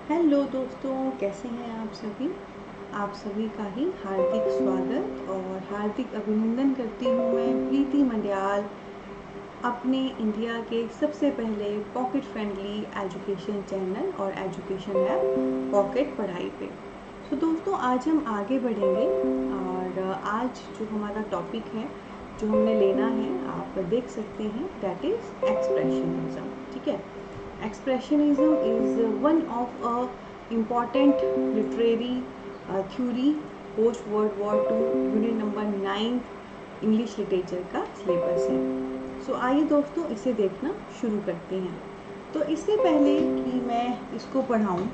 Hello दोस्तों, कैसे हैं आप सभी। आप सभी का ही हार्दिक स्वागत और हार्दिक अभिनंदन करती हूँ मैं प्रीति मंडियाल अपने इंडिया के सबसे पहले पॉकेट फ्रेंडली एजुकेशन चैनल और एजुकेशन ऐप पॉकेट पढ़ाई पे। तो दोस्तों, आज हम आगे बढ़ेंगे और आज जो हमारा टॉपिक है जो हमने लेना है आप देख सकते हैं, दैट इज़ एक्सप्रेशनिज्म। ठीक है, expressionism is one of a important literary theory post World War II, unit number 9 English literature का सिलेबस है। सो आइए दोस्तों, इसे देखना शुरू करते हैं। तो इससे पहले कि मैं इसको पढ़ाऊँ,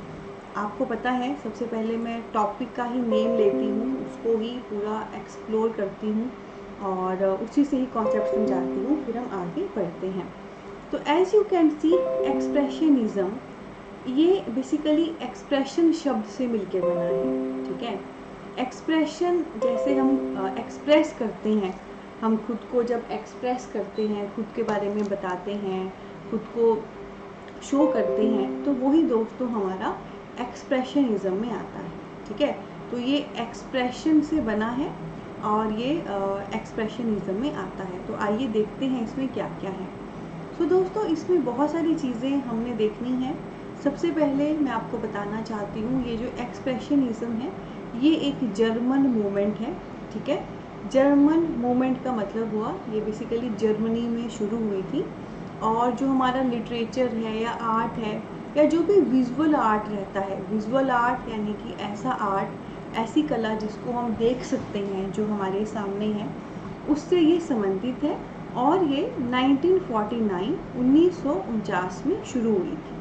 आपको पता है सबसे पहले मैं टॉपिक का ही नेम लेती हूँ, उसको ही पूरा एक्सप्लोर करती हूँ और उसी से ही कॉन्सेप्ट समझाती हूँ, फिर हम आगे बढ़ते हैं। तो as you can see, expressionism ये बेसिकली एक्सप्रेशन शब्द से मिलके बना है। ठीक है, एक्सप्रेशन जैसे हम एक्सप्रेस करते हैं, हम खुद को जब एक्सप्रेस करते हैं, खुद के बारे में बताते हैं, खुद को शो करते हैं, तो वही दोस्तों हमारा एक्सप्रेशनिज्म में आता है। ठीक है, तो ये एक्सप्रेशन से बना है और ये एक्सप्रेशनिज्म में आता है। तो आइए देखते हैं इसमें क्या क्या है। तो दोस्तों, इसमें बहुत सारी चीज़ें हमने देखनी है। सबसे पहले मैं आपको बताना चाहती हूँ, ये जो एक्सप्रेशनिज्म है ये एक जर्मन मूवमेंट है। ठीक है, जर्मन मूवमेंट का मतलब हुआ ये बेसिकली जर्मनी में शुरू हुई थी और जो हमारा लिटरेचर है या आर्ट है या जो भी विजुअल आर्ट रहता है, विजुअल आर्ट यानी कि ऐसा आर्ट, ऐसी कला जिसको हम देख सकते हैं, जो हमारे सामने है, उससे ये संबंधित है और ये 1949 में शुरू हुई थी।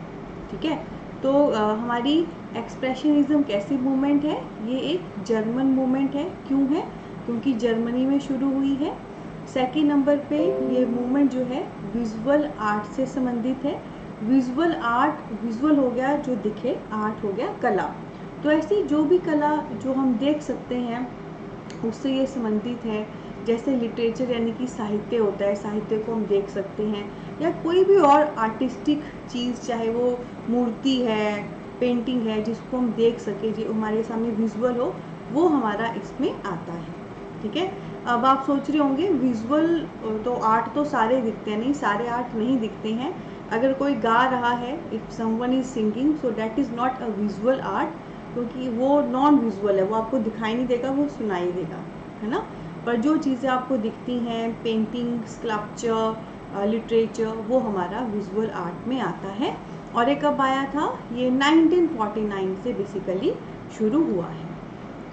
ठीक है, तो हमारी एक्सप्रेशनिज्म कैसी मूवमेंट है, ये एक जर्मन मूवमेंट है। क्यों है? क्योंकि जर्मनी में शुरू हुई है। सेकेंड नंबर पे ये मूवमेंट जो है विजुअल आर्ट से संबंधित है। विजुअल आर्ट, विजुअल हो गया जो दिखे, आर्ट हो गया कला। तो ऐसी जो भी कला जो हम देख सकते हैं उससे ये संबंधित है। जैसे लिटरेचर यानी कि साहित्य होता है, साहित्य को हम देख सकते हैं, या कोई भी और आर्टिस्टिक चीज़, चाहे वो मूर्ति है, पेंटिंग है, जिसको हम देख सके, जो हमारे सामने विजुअल हो, वो हमारा इसमें आता है। ठीक है, अब आप सोच रहे होंगे विजुअल तो आर्ट तो सारे दिखते हैं। नहीं, सारे आर्ट नहीं दिखते हैं। अगर कोई गा रहा है, if someone is singing, so that is not a visual art, क्योंकि वो नॉन विजुअल है, वो आपको दिखाई नहीं देगा, वो सुनाई देगा, है ना। पर जो चीज़ें आपको दिखती हैं, पेंटिंग, स्कल्पचर, लिटरेचर, वो हमारा विजुअल आर्ट में आता है। और ये कब आया था? ये 1949 से बेसिकली शुरू हुआ है।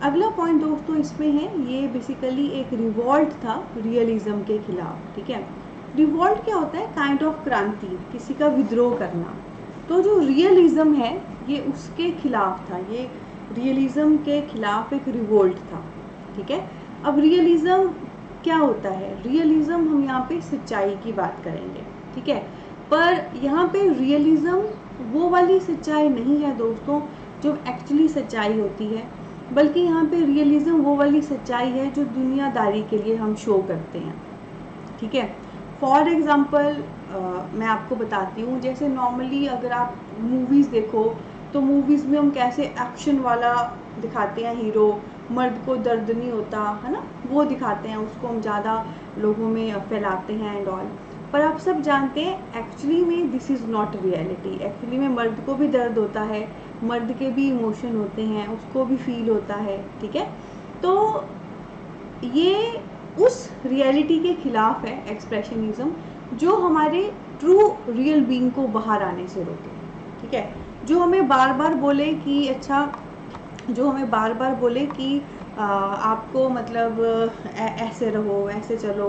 अगला पॉइंट दोस्तों इसमें है, ये बेसिकली एक रिवॉल्ट था रियलिज्म के खिलाफ। ठीक है, रिवॉल्ट क्या होता है? काइंड ऑफ क्रांति, किसी का विद्रोह करना। तो जो रियलिज्म है ये उसके खिलाफ था, ये रियलिज्म के खिलाफ एक रिवोल्ट था। ठीक है, अब रियलिज्म क्या होता है? रियलिज्म हम यहाँ पे सच्चाई की बात करेंगे। ठीक है, पर यहाँ पे रियलिज्म वो वाली सच्चाई नहीं है दोस्तों जो एक्चुअली सच्चाई होती है, बल्कि यहाँ पे रियलिज्म वो वाली सच्चाई है जो दुनियादारी के लिए हम शो करते हैं। ठीक है, फॉर एग्ज़ाम्पल मैं आपको बताती हूँ, जैसे नॉर्मली अगर आप मूवीज़ देखो तो मूवीज़ में हम कैसे एक्शन वाला दिखाते हैं, हीरो, मर्द को दर्द नहीं होता, है ना, वो दिखाते हैं, उसको हम ज़्यादा लोगों में फैलाते हैं एंड ऑल। पर आप सब जानते हैं एक्चुअली में this is not reality. Actually में मर्द को भी दर्द होता है, मर्द के भी इमोशन होते हैं, उसको भी फील होता है। ठीक है, तो ये उस रियलिटी के खिलाफ है एक्सप्रेशनिज्म, जो हमारे ट्रू रियल बीइंग को बाहर आने से रोके। ठीक है, जो हमें बार बार बोले कि अच्छा, जो हमें बार बार बोले कि आपको मतलब ऐसे रहो, ऐसे चलो,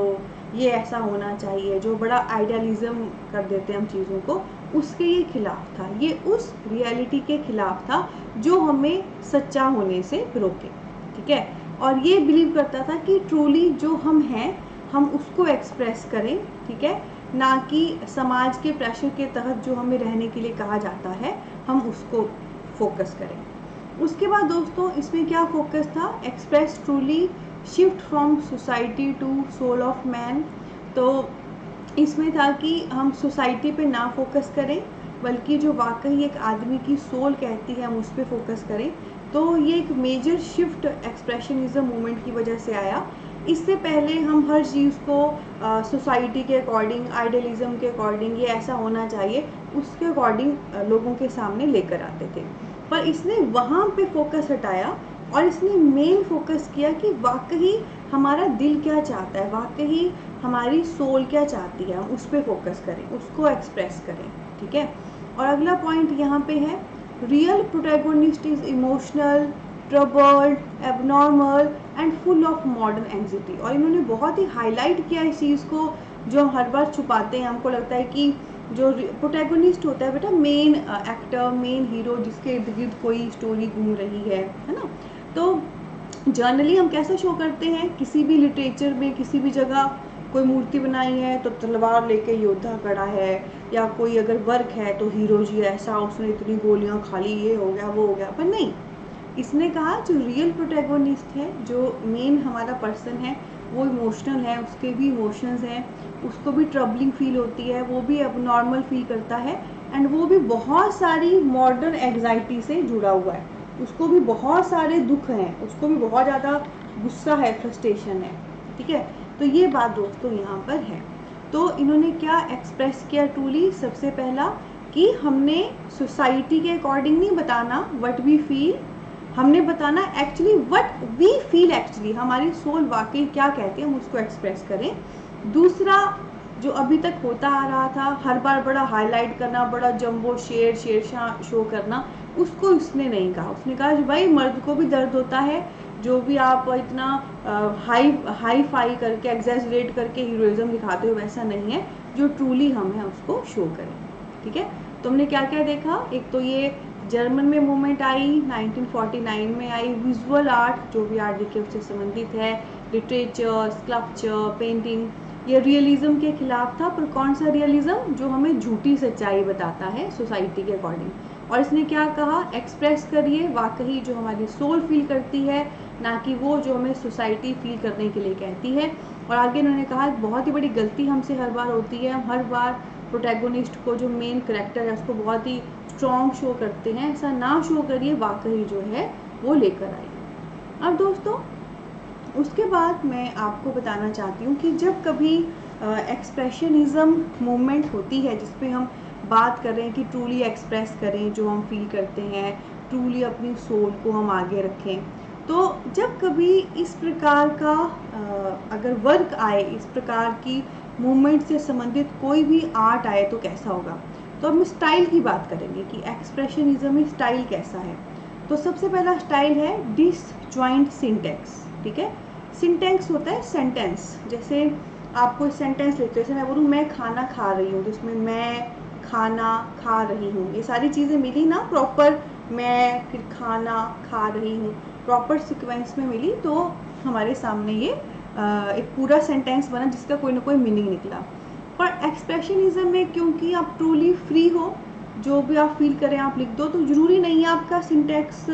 ये ऐसा होना चाहिए, जो बड़ा आइडियलिज्म कर देते हैं हम चीज़ों को, उसके ये खिलाफ था। ये उस रियलिटी के खिलाफ था जो हमें सच्चा होने से रोके। ठीक है, और ये बिलीव करता था कि ट्रूली जो हम हैं हम उसको एक्सप्रेस करें। ठीक है, ना कि समाज के प्रेशर के तहत जो हमें रहने के लिए कहा जाता है हम उसको फोकस करें। उसके बाद दोस्तों इसमें क्या फोकस था? Express truly, shift from society to soul of man. तो इसमें था कि हम सोसाइटी पे ना फोकस करें, बल्कि जो वाकई एक आदमी की सोल कहती है हम उस पर फोकस करें। तो ये एक मेजर शिफ्ट एक्सप्रेशनिज्म मूवमेंट की वजह से आया। इससे पहले हम हर चीज़ को सोसाइटी के अकॉर्डिंग, आइडियलिज्म के अकॉर्डिंग, ये ऐसा होना चाहिए, उसके अकॉर्डिंग लोगों के सामने लेकर आते थे। पर इसने वहाँ पे फोकस हटाया और इसने मेन फोकस किया कि वाकई हमारा दिल क्या चाहता है, वाकई हमारी सोल क्या चाहती है, हम उस पर फोकस करें, उसको एक्सप्रेस करें। ठीक है। और अगला पॉइंट यहाँ पे है, real protagonist is emotional, troubled, abnormal and full of modern anxiety. और इन्होंने बहुत ही हाईलाइट किया इस चीज़ को, जो हम हर बार छुपाते हैं। हमको लगता है कि जो प्रोटैगोनिस्ट होता है बेटा, मेन एक्टर, मेन हीरो, जिसके इर्द गिर्द कोई स्टोरी घूम रही है ना। तो जनरली हम कैसा शो करते हैं, किसी भी लिटरेचर में, किसी भी जगह कोई मूर्ति बनाई है तो तलवार लेके योद्धा खड़ा है, या कोई अगर वर्क है तो हीरो जी ऐसा, उसने इतनी गोलियां खा ली, ये हो गया वो हो गया। पर नहीं, इसने कहा जो रियल प्रोटैगोनिस्ट है, जो मेन हमारा पर्सन है, वो इमोशनल है, उसके भी इमोशंस हैं, उसको भी ट्रबलिंग फील होती है, वो भी एबनॉर्मल फील करता है, एंड वो भी बहुत सारी मॉडर्न एग्जाइटी से जुड़ा हुआ है, उसको भी बहुत सारे दुख हैं, उसको भी बहुत ज़्यादा गुस्सा है, फ्रस्ट्रेशन है। ठीक है। तो ये बात दोस्तों यहाँ पर है। तो इन्होंने क्या एक्सप्रेस किया ट्रूली, सबसे पहला कि हमने सोसाइटी के अकॉर्डिंग नहीं बताना व्हाट वी फील, हमने बताना actually what we feel, actually हमारी सोल वाकई क्या कहती है, हम उसको एक्सप्रेस करें। दूसरा, जो अभी तक होता आ रहा था, हर बार बड़ा हाईलाइट करना, बड़ा जंबो शेरशाह शो करना, उसको इसने नहीं कहा। उसने कहा कि भाई मर्द को भी दर्द होता है, जो भी आप इतना हाई फाई करके, एग्जैजरेट करके हीरोइज्म दिखाते हो, वैसा नहीं है, जो ट्रूली हम है उसको शो करें। ठीक है। तो हमने क्या क्या देखा, एक तो ये जर्मन में मूवमेंट आई, 1949 में आई, विजुअल आर्ट, जो भी आर्ट दिखे उससे संबंधित है, लिटरेचर, स्कल्पचर, पेंटिंग, ये रियलिज्म के खिलाफ था। पर कौन सा रियलिज्म, जो हमें झूठी सच्चाई बताता है सोसाइटी के अकॉर्डिंग। और इसने क्या कहा, एक्सप्रेस करिए वाकई जो हमारी सोल फील करती है, ना कि वो जो हमें सोसाइटी फील करने के लिए कहती है। और आगे इन्होंने कहा बहुत ही बड़ी गलती हमसे हर बार होती है, हम हर बार प्रोटैगोनिस्ट को, जो मेन करेक्टर है, उसको बहुत ही स्ट्रॉन्ग शो करते हैं, ऐसा ना शो करिए, वाकई जो है वो लेकर आइए। अब दोस्तों उसके बाद मैं आपको बताना चाहती हूँ कि जब कभी एक्सप्रेशनिज्म मूवमेंट होती है, जिसपे हम बात करें कि ट्रूली एक्सप्रेस करें जो हम फील करते हैं, ट्रूली अपनी सोल को हम आगे रखें, तो जब कभी इस प्रकार का अगर वर्क आए, इस प्रकार की मूवमेंट से संबंधित कोई भी आर्ट आए, तो कैसा होगा। तो हम स्टाइल की बात करेंगे कि एक्सप्रेशनिज्म में स्टाइल कैसा है। तो सबसे पहला स्टाइल है डिसजॉइंट सिंटेक्स। ठीक है। सिंटेक्स होता है सेंटेंस, जैसे आप कोई सेंटेंस लेते हो, जैसे मैं बोलूँ मैं खाना खा रही हूँ, तो इसमें मैं खाना खा रही हूँ, ये सारी चीज़ें मिली ना प्रॉपर, मैं फिर खाना खा रही हूँ, प्रॉपर सीक्वेंस में मिली, तो हमारे सामने ये एक पूरा सेंटेंस बना जिसका कोई ना कोई मीनिंग निकला। पर एक्सप्रेशनिज्म में क्योंकि आप ट्रूली फ्री हो, जो भी आप फील करें आप लिख दो, तो ज़रूरी नहीं है आपका सिंटेक्स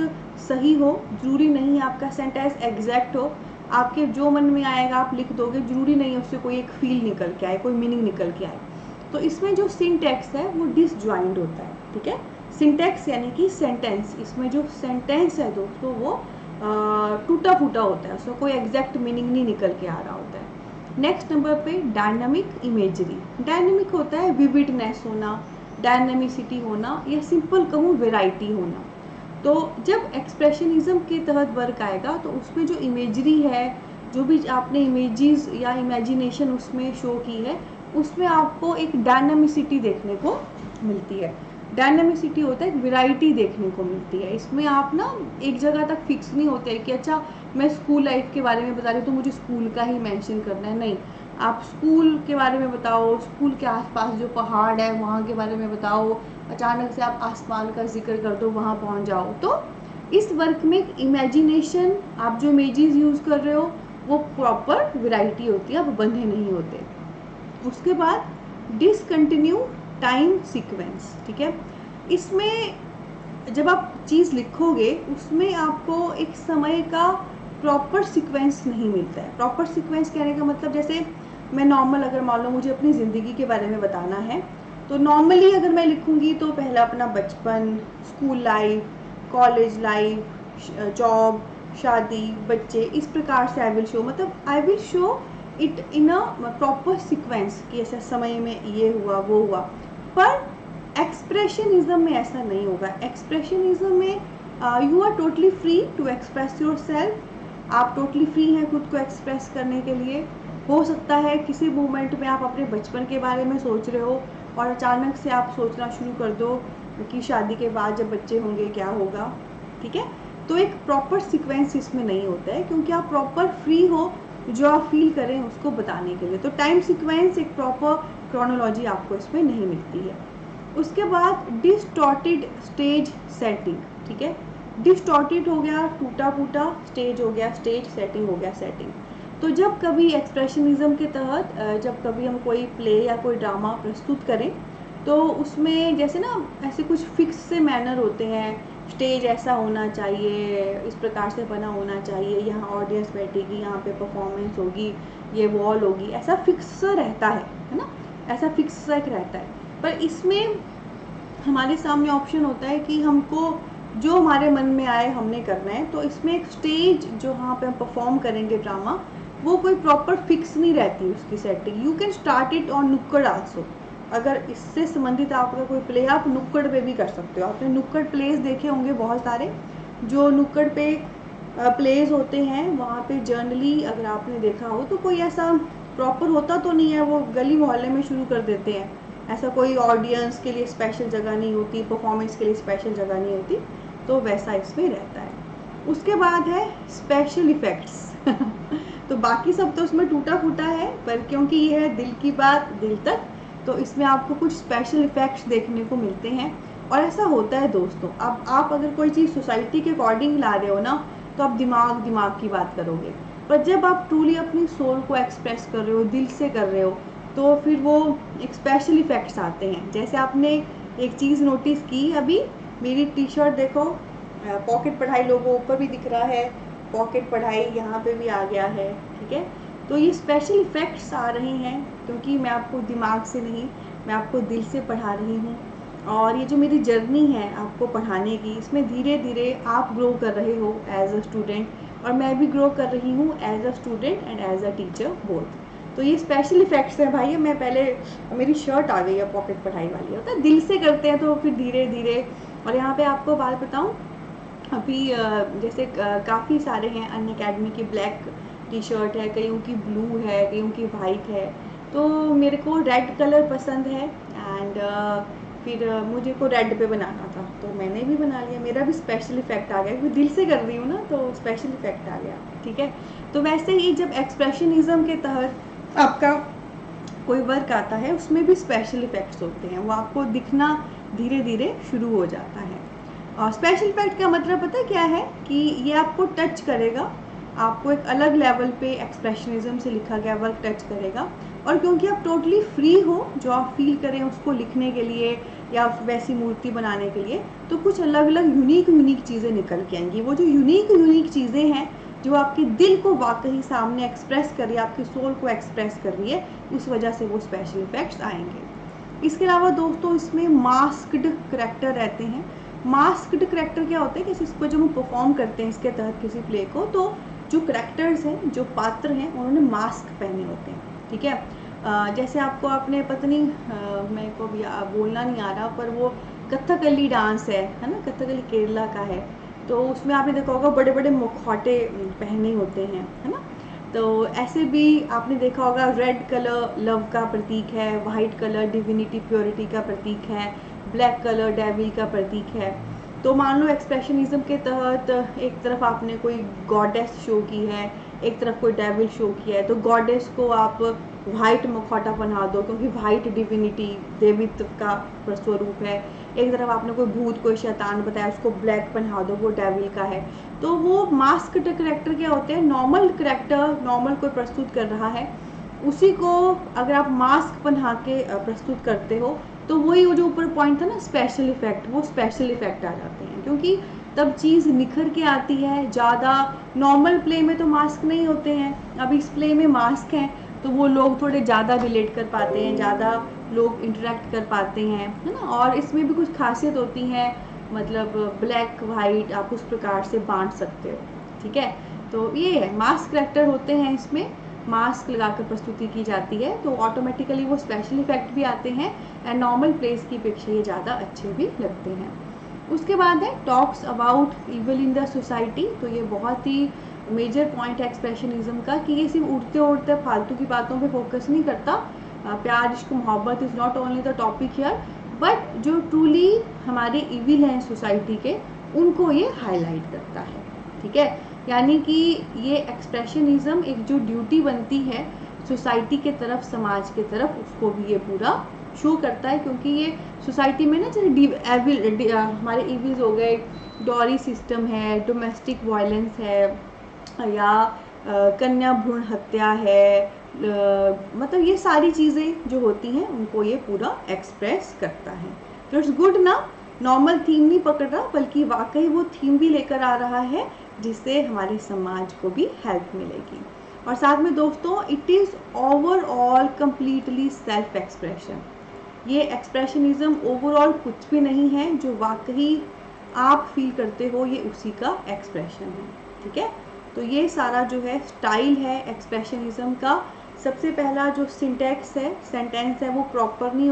सही हो, ज़रूरी नहीं है आपका सेंटेंस एग्जैक्ट हो, आपके जो मन में आएगा आप लिख दोगे, ज़रूरी नहीं है उससे कोई एक फील निकल के आए, कोई मीनिंग निकल के आए। तो इसमें जो सिंटेक्स है वो डिसजॉइंट होता है। ठीक है। सिंटेक्स यानी कि सेंटेंस, इसमें जो सेंटेंस है दोस्तों वो टूटा फूटा होता है, उसका कोई एग्जैक्ट मीनिंग नहीं निकल के आ रहा होता है। नेक्स्ट नंबर पे डायनामिक इमेजरी। डायनामिक होता है विविडनेस होना, डायनामिसिटी होना, या सिंपल कहूँ वैरायटी होना। तो जब एक्सप्रेशनिज्म के तहत वर्क आएगा तो उसमें जो इमेजरी है, जो भी आपने इमेजेस या इमेजिनेशन उसमें शो की है, उसमें आपको एक डायनामिसिटी देखने को मिलती है। डायनामिसिटी होता है एक वैरायटी देखने को मिलती है। इसमें आप ना एक जगह तक फिक्स नहीं होते कि अच्छा मैं स्कूल लाइफ के बारे में बता रही हूँ तो मुझे स्कूल का ही मेंशन करना है, नहीं, आप स्कूल के बारे में बताओ, स्कूल के आसपास जो पहाड़ है वहाँ के बारे में बताओ, अचानक से आप आसमान का जिक्र कर दो, वहाँ पहुँच जाओ। तो इस वर्क में इमेजिनेशन, आप जो इमेजेस यूज़ कर रहे हो वो प्रॉपर वैरायटी होती है, आप बंधे नहीं होते। उसके बाद डिसकंटिन्यू टाइम सीक्वेंस। ठीक है। इसमें जब आप चीज़ लिखोगे उसमें आपको एक समय का प्रॉपर सीक्वेंस नहीं मिलता है। प्रॉपर सीक्वेंस कहने का मतलब, जैसे मैं नॉर्मल अगर मान लो मुझे अपनी ज़िंदगी के बारे में बताना है, तो नॉर्मली अगर मैं लिखूँगी तो पहला अपना बचपन, school life, college life, job, शादी, बच्चे, इस प्रकार से आई विल शो, मतलब I will show it in a proper sequence कि ऐसा समय में ये हुआ वो हुआ। पर एक्सप्रेशनिज्म में ऐसा नहीं होगा। एक्सप्रेशनिज्म में you are totally free to express your self. आप टोटली फ्री हैं खुद को एक्सप्रेस करने के लिए। हो सकता है किसी मोमेंट में आप अपने बचपन के बारे में सोच रहे हो और अचानक से आप सोचना शुरू कर दो कि शादी के बाद जब बच्चे होंगे क्या होगा, ठीक है। तो एक प्रॉपर सीक्वेंस इसमें नहीं होता है, क्योंकि आप प्रॉपर फ्री हो जो आप फील करें उसको बताने के लिए। तो टाइम सीक्वेंस, एक प्रॉपर क्रोनोलॉजी आपको इसमें नहीं मिलती है। उसके बाद डिस्टॉर्टेड स्टेज सेटिंग, ठीक है। डिस्टॉर्टेड हो गया टूटा फूटा, स्टेज हो गया स्टेज, सेटिंग हो गया सेटिंग। तो जब कभी एक्सप्रेशनिज्म के तहत जब कभी हम कोई प्ले या कोई ड्रामा प्रस्तुत करें तो उसमें जैसे ना ऐसे कुछ फिक्स से मैनर होते हैं, स्टेज ऐसा होना चाहिए, इस प्रकार से बना होना चाहिए, यहाँ ऑडियंस बैठेगी, यहाँ पे परफॉर्मेंस होगी, ये वॉल होगी, ऐसा फिक्स रहता है ना, ऐसा फिक्स एक रहता है। पर इसमें हमारे सामने ऑप्शन होता है कि हमको जो हमारे मन में आए हमने करना है। तो इसमें एक स्टेज जो वहाँ पे हम परफॉर्म करेंगे ड्रामा, वो कोई प्रॉपर फिक्स नहीं रहती उसकी setting. You can start it on नुक्कड़ आल्सो। अगर इससे संबंधित आपका कोई प्ले आप नुक्कड़ पे भी कर सकते हो। आपने नुक्कड़ प्लेस देखे होंगे बहुत सारे, जो नुक्कड़ पे प्लेस होते हैं, वहाँ पे जर्नली अगर आपने देखा हो तो कोई ऐसा प्रॉपर होता तो नहीं है, वो गली मोहल्ले में शुरू कर देते हैं। ऐसा कोई ऑडियंस के लिए स्पेशल जगह नहीं होती, परफॉर्मेंस के लिए स्पेशल जगह नहीं होती, तो वैसा इसमें रहता है। उसके बाद है स्पेशल इफ़ेक्ट्स तो बाकी सब तो उसमें टूटा फूटा है, पर क्योंकि ये है दिल की बात दिल तक, तो इसमें आपको कुछ स्पेशल इफ़ेक्ट्स देखने को मिलते हैं। और ऐसा होता है दोस्तों, अब आप अगर कोई चीज़ सोसाइटी के अकॉर्डिंग ला रहे हो ना, तो आप दिमाग की बात करोगे। पर जब आप ट्रूली अपनी सोल को एक्सप्रेस कर रहे हो, दिल से कर रहे हो, तो फिर वो एक स्पेशल इफ़ेक्ट्स आते हैं। जैसे आपने एक चीज़ नोटिस की, अभी मेरी टी शर्ट देखो, पॉकेट पढ़ाई लोगों ऊपर भी दिख रहा है, पॉकेट पढ़ाई यहाँ पे भी आ गया है, ठीक है। तो ये स्पेशल इफ़ेक्ट्स आ रहे हैं क्योंकि मैं आपको दिमाग से नहीं, मैं आपको दिल से पढ़ा रही हूँ। और ये जो मेरी जर्नी है आपको पढ़ाने की, इसमें धीरे धीरे आप ग्रो कर रहे हो एज अ स्टूडेंट, और मैं भी ग्रो कर रही हूँ as a student and as a teacher both. तो ये स्पेशल इफ़ेक्ट्स हैं भाई। मैं पहले, मेरी शर्ट आ गई है पॉकेट पढ़ाई वाली, होता है दिल से करते हैं तो फिर धीरे धीरे। और यहाँ पे आपको बात बताऊँ, अभी जैसे काफ़ी सारे हैं, अन अकेडमी की ब्लैक टी शर्ट है, कईयों की ब्लू है, कईयों की वाइट है। तो मेरे को रेड कलर पसंद है एंड फिर मुझे को रेड पे बनाना था, तो मैंने भी बना लिया। मेरा भी स्पेशल इफ़ेक्ट आ गया क्योंकि दिल से कर रही हूँ ना, तो स्पेशल इफ़ेक्ट आ गया, ठीक है। तो वैसे ही जब एक्सप्रेशनिज्म के तहत आपका कोई वर्क आता है, उसमें भी स्पेशल इफ़ेक्ट्स होते हैं, वो आपको दिखना धीरे धीरे शुरू हो जाता है। और स्पेशल इफेक्ट का मतलब पता है क्या है, कि ये आपको टच करेगा, आपको एक अलग लेवल पे एक्सप्रेशनिज्म से लिखा गया वर्क टच करेगा। और क्योंकि आप टोटली फ्री हो जो आप फील करें उसको लिखने के लिए या वैसी मूर्ति बनाने के लिए, तो कुछ अलग अलग यूनिक चीज़ें निकल के आएंगी। वो जो यूनिक चीज़ें हैं जो आपके दिल को वाकई सामने एक्सप्रेस कर रही है, आपकी सोल को एक्सप्रेस कर रही है, उस वजह से वो स्पेशल इफेक्ट्स आएंगे। इसके अलावा दोस्तों इसमें मास्क्ड करैक्टर रहते हैं। मास्क्ड करैक्टर क्या होते हैं कि इसको जब हम परफॉर्म करते हैं इसके तहत किसी प्ले को, तो जो करैक्टर्स हैं, जो पात्र हैं, उन्होंने मास्क पहने होते हैं, ठीक है। जैसे आपको आपने पता नहीं, मेरे को भी बोलना नहीं आ रहा, पर वो कथकली डांस है ना, कथकली केरला का है, तो उसमें आपने देखा होगा बड़े बड़े मुखौटे पहने होते हैं, है ना। तो ऐसे भी आपने देखा होगा, रेड कलर लव का प्रतीक है, वाइट कलर डिविनिटी प्योरिटी का प्रतीक है, ब्लैक कलर डेविल का प्रतीक है। तो मान लो एक्सप्रेशनिज्म के तहत एक तरफ आपने कोई गॉडेस शो की है, एक तरफ कोई डेविल शो किया है, तो गॉडेस को आप वाइट मुखौटा पहना दो क्योंकि वाइट डिविनिटी देवित्व का स्वरूप है। एक तरफ आपने कोई भूत कोई शैतान बताया, उसको ब्लैक पहना दो, वो डेविल का है। तो वो मास्क्ड करैक्टर क्या होते हैं, नॉर्मल करैक्टर, नॉर्मल कोई प्रस्तुत कर रहा है, उसी को अगर आप मास्क पहना के प्रस्तुत करते हो, तो वही वो जो ऊपर पॉइंट था ना स्पेशल इफेक्ट, वो स्पेशल इफेक्ट आ जाते हैं, क्योंकि तब चीज़ निखर के आती है ज़्यादा। नॉर्मल प्ले में तो मास्क नहीं होते हैं, अब इस प्ले में मास्क हैं, तो वो लोग थोड़े ज़्यादा रिलेट कर पाते हैं, ज़्यादा लोग इंटरेक्ट कर पाते हैं, है ना। और इसमें भी कुछ खासियत होती हैं, मतलब ब्लैक वाइट आप उस प्रकार से बांट सकते हो, ठीक है। तो ये है, मास्क करेक्टर होते हैं, इसमें मास्क लगाकर प्रस्तुति की जाती है, तो ऑटोमेटिकली वो स्पेशल इफेक्ट भी आते हैं एंड नॉर्मल प्लेस की अपेक्षा ये ज़्यादा अच्छे भी लगते हैं। उसके बाद है talks about evil in the society. तो ये बहुत ही मेजर पॉइंट है एक्सप्रेशनिज्म का कि ये सिर्फ उड़ते उड़ते फालतू की बातों पे फोकस नहीं करता। प्यार इश्क मोहब्बत is not only the topic here, but जो ट्रूली हमारे इविल हैं सोसाइटी के, उनको ये हाईलाइट करता है, ठीक है। यानी कि ये एक्सप्रेशनिज्म एक जो ड्यूटी बनती है सोसाइटी के तरफ, समाज के तरफ, उसको भी ये पूरा शो करता है। क्योंकि ये सोसाइटी में ना जैसे हमारे इविल्स हो गए, डॉरी सिस्टम है, डोमेस्टिक वायलेंस है, या कन्या भ्रूण हत्या है, मतलब ये सारी चीज़ें जो होती हैं उनको ये पूरा एक्सप्रेस करता है। तो इट्स गुड ना, नॉर्मल थीम नहीं पकड़ रहा, बल्कि वाकई वो थीम भी लेकर आ रहा है जिससे हमारे समाज को भी हेल्प मिलेगी। और साथ में दोस्तों, it is overall completely self expression. ये एक्सप्रेशनिज्म ओवरऑल कुछ भी नहीं है, जो वाकई आप फील करते हो ये उसी का एक्सप्रेशन है, ठीक है। तो ये सारा जो है स्टाइल है एक्सप्रेशनिज्म का। सबसे पहला जो सिंटैक्स है, सेंटेंस है, वो प्रॉपर नहीं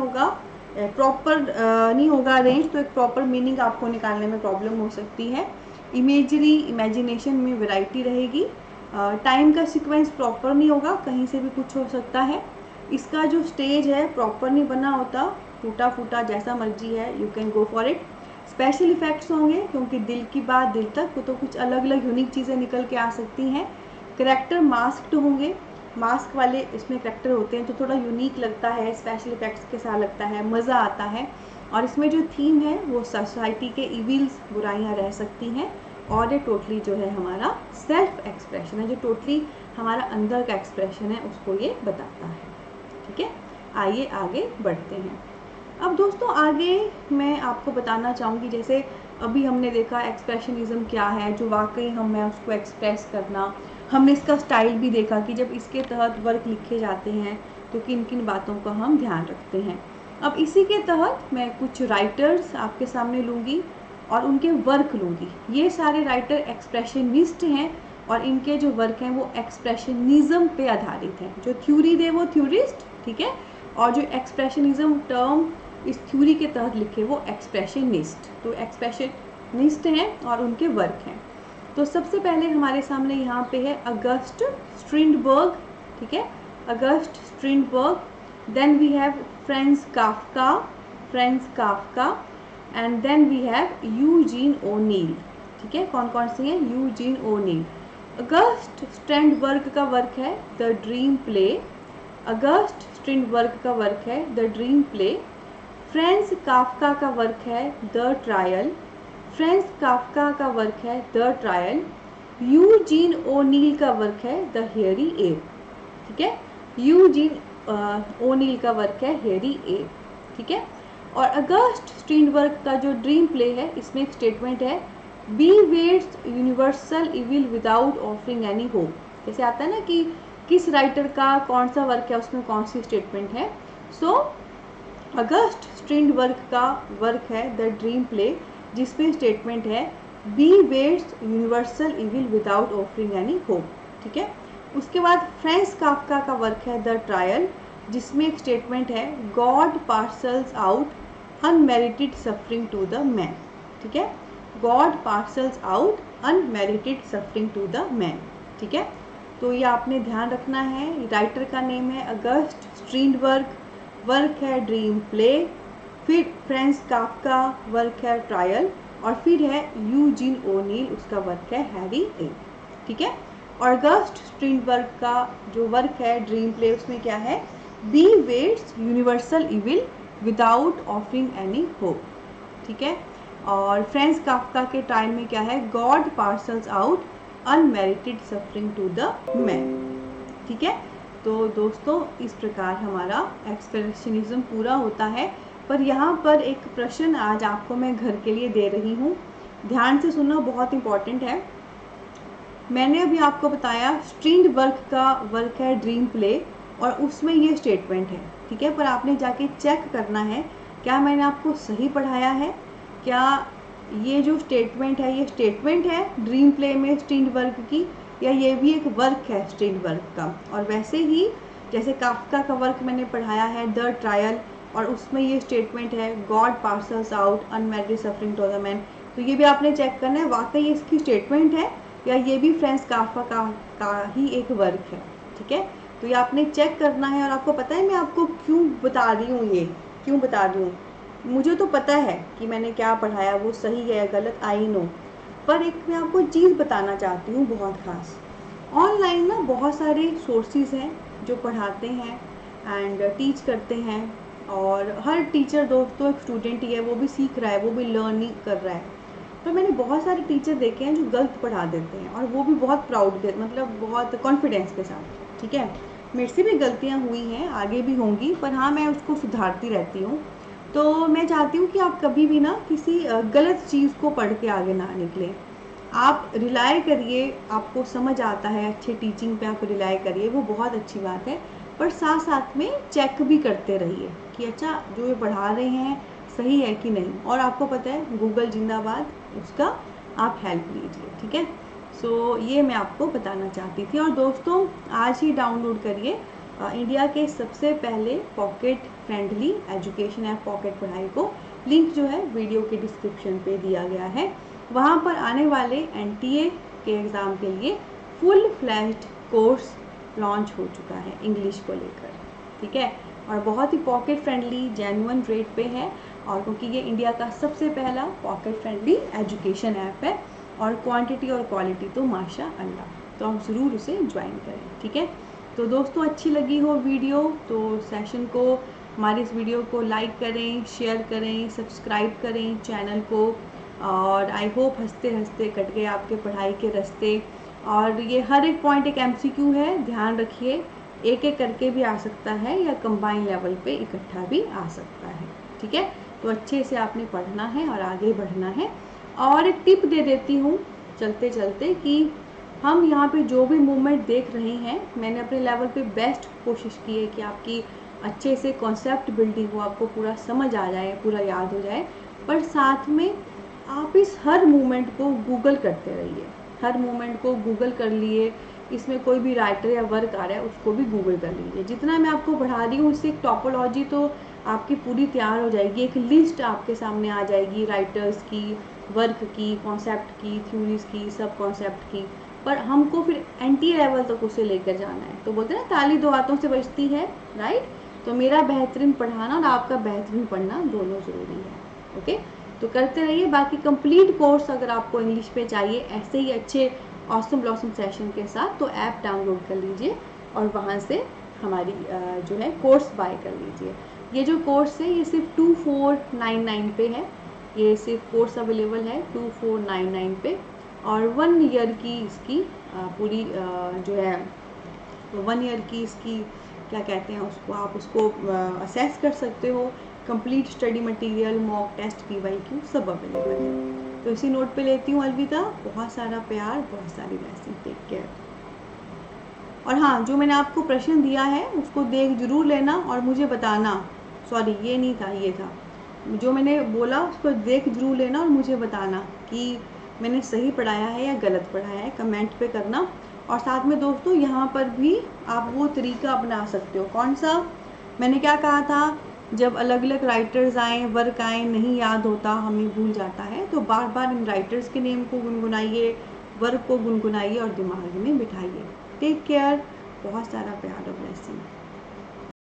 होगा अरेंज, तो एक प्रॉपर मीनिंग आपको निकालने में प्रॉब्लम हो सकती है। इमेजरी, इमेजिनेशन में वैरायटी रहेगी। टाइम का सीक्वेंस प्रॉपर नहीं होगा, कहीं से भी कुछ हो सकता है। इसका जो स्टेज है प्रॉपर नहीं बना होता, टूटा फूटा जैसा मर्जी है, you can go for it. Special effects होंगे, क्योंकि दिल की बात दिल तक, तो कुछ अलग अलग यूनिक चीज़ें निकल के आ सकती हैं। करेक्टर मास्क्ड होंगे, मास्क वाले इसमें करेक्टर होते हैं, जो थोड़ा यूनिक लगता है, स्पेशल इफ़ेक्ट्स के साथ लगता है, मज़ा आता है। और इसमें जो थीम है वो सोसाइटी के इविल्स, बुराइयाँ रह सकती हैं। और ये टोटली जो है हमारा सेल्फ एक्सप्रेशन है, जो टोटली हमारा अंदर का एक्सप्रेशन है उसको ये बताता है, ठीक है। आइए आगे बढ़ते हैं। अब दोस्तों आगे मैं आपको बताना चाहूँगी, जैसे अभी हमने देखा एक्सप्रेशनिज्म क्या है, जो वाकई हमें उसको एक्सप्रेस करना, हमने इसका स्टाइल भी देखा कि जब इसके तहत वर्क लिखे जाते हैं तो किन किन बातों का हम ध्यान रखते हैं। अब इसी के तहत मैं कुछ राइटर्स आपके सामने लूँगी और उनके वर्क लूँगी। ये सारे राइटर एक्सप्रेशनिस्ट हैं और इनके जो वर्क हैं वो एक्सप्रेशनिज्म पे आधारित हैं। जो थ्योरी दे वो थ्योरिस्ट, ठीक है, और जो एक्सप्रेशनिज्म टर्म इस थ्योरी के तहत लिखे वो एक्सप्रेशनिस्ट। तो एक्सप्रेशनिस्ट हैं और उनके वर्क हैं। तो सबसे पहले हमारे सामने यहाँ पे है अगस्ट स्ट्रिंडबर्ग, ठीक है, August Strindberg. Then we have Franz Kafka, and then we have Eugene O'Neill, ठीक है। कौन कौन से हैं? Eugene O'Neill. अगस्ट स्ट्रिंडबर्ग का वर्क है the dream Play, August Strindberg का वर्क है the dream Play. Franz Kafka का वर्क है द ट्रायल, फ्रांज काफ्का का वर्क है द ट्रायल। यूजीन ओनील का वर्क है द हेयरी एप, ठीक है, यूजीन ओनील का वर्क है हेयरी एप, ठीक है। और अगस्ट स्ट्रिंडबर्ग का जो ड्रीम प्ले है, इसमें एक स्टेटमेंट है, bewails universal evil without offering any hope. जैसे आता है ना कि किस राइटर का कौन सा वर्क है, उसमें कौन सी स्टेटमेंट है। सो अगस्ट स्ट्रिंडबर्ग का वर्क है द ड्रीम प्ले, जिसमें स्टेटमेंट है, bewails universal evil without offering any hope, ठीक है। उसके बाद फ्रांज काफ्का का वर्क है द ट्रायल, जिसमें एक स्टेटमेंट है, God parcels out unmerited suffering to the man, ठीक है, God parcels out unmerited suffering to the man, ठीक है। तो ये आपने ध्यान रखना है। राइटर का नेम है अगस्ट स्ट्रिंडबर्ग, वर्क है ड्रीम प्ले, फिर फ्रांज काफ्का वर्क है ट्रायल, और फिर है यूजीन ओनील, उसका वर्क है हैरी एप, ठीक है। और अगस्ट स्ट्रिंडबर्ग का जो वर्क है ड्रीम प्ले, उसमें क्या है, bewails universal evil without offering any hope, ठीक है। और फ्रांज काफ्का के ट्रायल में क्या है, God parcels out unmerited suffering to the man, ठीक है। तो दोस्तों इस प्रकार हमारा एक्सप्रेशनिज्म पूरा होता है। पर यहाँ पर एक प्रश्न आज आपको मैं घर के लिए दे रही हूँ, ध्यान से सुनना, बहुत इंपॉर्टेंट है। मैंने अभी आपको बताया स्ट्रिंडबर्ग का वर्क है ड्रीम प्ले, और उसमें ये स्टेटमेंट है, ठीक है। पर आपने जाके चेक करना है क्या मैंने आपको सही पढ़ाया है, क्या ये जो स्टेटमेंट है ये स्टेटमेंट है ड्रीम प्ले में स्टिंट वर्क की, या ये भी एक वर्क है स्टिंट वर्क का। और वैसे ही जैसे काफ्का का वर्क मैंने पढ़ाया है द ट्रायल, और उसमें ये स्टेटमेंट है God parcels out unmarried suffering to the man, तो ये भी आपने चेक करना है वाकई इसकी स्टेटमेंट है या ये भी फ्रेंस काफ्का का ही एक वर्क है, ठीक है। तो ये आपने चेक करना है। और आपको पता है मैं आपको क्यों बता रही हूँ, ये क्यों बता रही हूँ, मुझे तो पता है कि मैंने क्या पढ़ाया वो सही है या गलत, आई नो, पर एक मैं आपको चीज़ बताना चाहती हूँ बहुत ख़ास। ऑनलाइन ना बहुत सारे सोर्सेज हैं जो पढ़ाते हैं एंड टीच करते हैं, और हर टीचर दोस्तों एक स्टूडेंट ही है, वो भी सीख रहा है, वो भी लर्निंग कर रहा है। तो मैंने बहुत सारे टीचर देखे हैं जो गलत पढ़ा देते हैं, और वो भी बहुत प्राउड के मतलब बहुत कॉन्फिडेंस के साथ, ठीक है। मेरे से भी गलतियाँ हुई हैं, आगे भी होंगी, पर हाँ मैं उसको सुधारती रहती हूँ। तो मैं चाहती हूँ कि आप कभी भी ना किसी गलत चीज़ को पढ़ के आगे ना निकलें। आप रिलाय करिए, आपको समझ आता है, अच्छे टीचिंग पे आप रिलाय करिए, वो बहुत अच्छी बात है, पर साथ साथ में चेक भी करते रहिए कि अच्छा जो ये पढ़ा रहे हैं सही है कि नहीं। और आपको पता है गूगल जिंदाबाद, उसका आप हेल्प लीजिए, ठीक है। सो ये मैं आपको बताना चाहती थी। और दोस्तों आज ही डाउनलोड करिए इंडिया के सबसे पहले pocket friendly education app pocket पढ़ाई को, लिंक जो है वीडियो के डिस्क्रिप्शन पे दिया गया है। वहाँ पर आने वाले NTA के एग्ज़ाम के लिए फुल फ्लैश्ड कोर्स लॉन्च हो चुका है इंग्लिश को लेकर, ठीक है। और बहुत ही पॉकेट फ्रेंडली जेन्युइन रेट पे है, और क्योंकि ये इंडिया का सबसे पहला पॉकेट फ्रेंडली एजुकेशन ऐप है, और क्वांटिटी और क्वालिटी तो माशाअल्लाह, तो आप ज़रूर उसे ज्वाइन करें, ठीक है। तो दोस्तों अच्छी लगी हो वीडियो तो सेशन को, हमारे इस वीडियो को लाइक करें, शेयर करें, सब्सक्राइब करें चैनल को। और आई होप हंसते हंसते कट गए आपके पढ़ाई के रास्ते। और ये हर एक पॉइंट एक MCQ है, ध्यान रखिए, एक एक करके भी आ सकता है या कंबाइन लेवल पे इकट्ठा भी आ सकता है, ठीक है। तो अच्छे से आपने पढ़ना है और आगे बढ़ना है। और एक टिप दे देती हूँ चलते चलते कि हम यहाँ पे जो भी मूवमेंट देख रहे हैं, मैंने अपने लेवल पे बेस्ट कोशिश की है कि आपकी अच्छे से कॉन्सेप्ट बिल्डिंग हो, आपको पूरा समझ आ जाए, पूरा याद हो जाए। पर साथ में आप इस हर मूवमेंट को गूगल करते रहिए, हर मूवमेंट को गूगल कर लिए, इसमें कोई भी राइटर या वर्क आ रहा है उसको भी गूगल कर लीजिए। जितना मैं आपको पढ़ा रही हूँ इससे एक टॉपोलॉजी तो आपकी पूरी तैयार हो जाएगी, एक लिस्ट आपके सामने आ जाएगी राइटर्स की, वर्क की, कॉन्सेप्ट की, थ्योरीज की, सब कॉन्सेप्ट की। पर हमको फिर NTA लेवल तक उसे लेकर जाना है। तो बोलते हैं ना ताली दो हाथों से बजती है, राइट। तो मेरा बेहतरीन पढ़ाना और आपका बेहतरीन पढ़ना दोनों ज़रूरी है, ओके। तो करते रहिए। बाकी कंप्लीट कोर्स अगर आपको इंग्लिश पे चाहिए ऐसे ही अच्छे ऑसम ब्लॉसम सेशन के साथ, तो ऐप डाउनलोड कर लीजिए और वहाँ से हमारी जो है कोर्स बाय कर लीजिए। ये जो कोर्स है ये सिर्फ 2499 पे है, ये सिर्फ कोर्स अवेलेबल है 2499 पे। और 1 ईयर की इसकी पूरी जो है 1 ईयर की इसकी क्या कहते हैं उसको, आप उसको असेस कर सकते हो। Complete study material, mock test, PYQ सब अवेलेबल है। तो इसी नोट पे लेती हूँ अलविदा। बहुत सारा प्यार, बहुत सारी ब्लेसिंग, टेक केयर। और हाँ, जो मैंने आपको प्रश्न दिया है उसको देख जरूर लेना और मुझे बताना, सॉरी ये नहीं था, ये था जो मैंने बोला, उसको देख जरूर लेना और मुझे बताना कि मैंने सही पढ़ाया है या गलत पढ़ाया है, कमेंट पे करना। और साथ में दोस्तों यहाँ पर भी आप वो तरीका अपना सकते हो। कौन सा? मैंने क्या कहा था, जब अलग अलग राइटर्स आए, वर्क आए, नहीं याद होता, हमें भूल जाता है, तो बार बार इन राइटर्स के नेम को गुनगुनाइए, वर्क को गुनगुनाइए और दिमाग में बिठाइए। टेक केयर, बहुत सारा प्यार और ब्लेसिंग।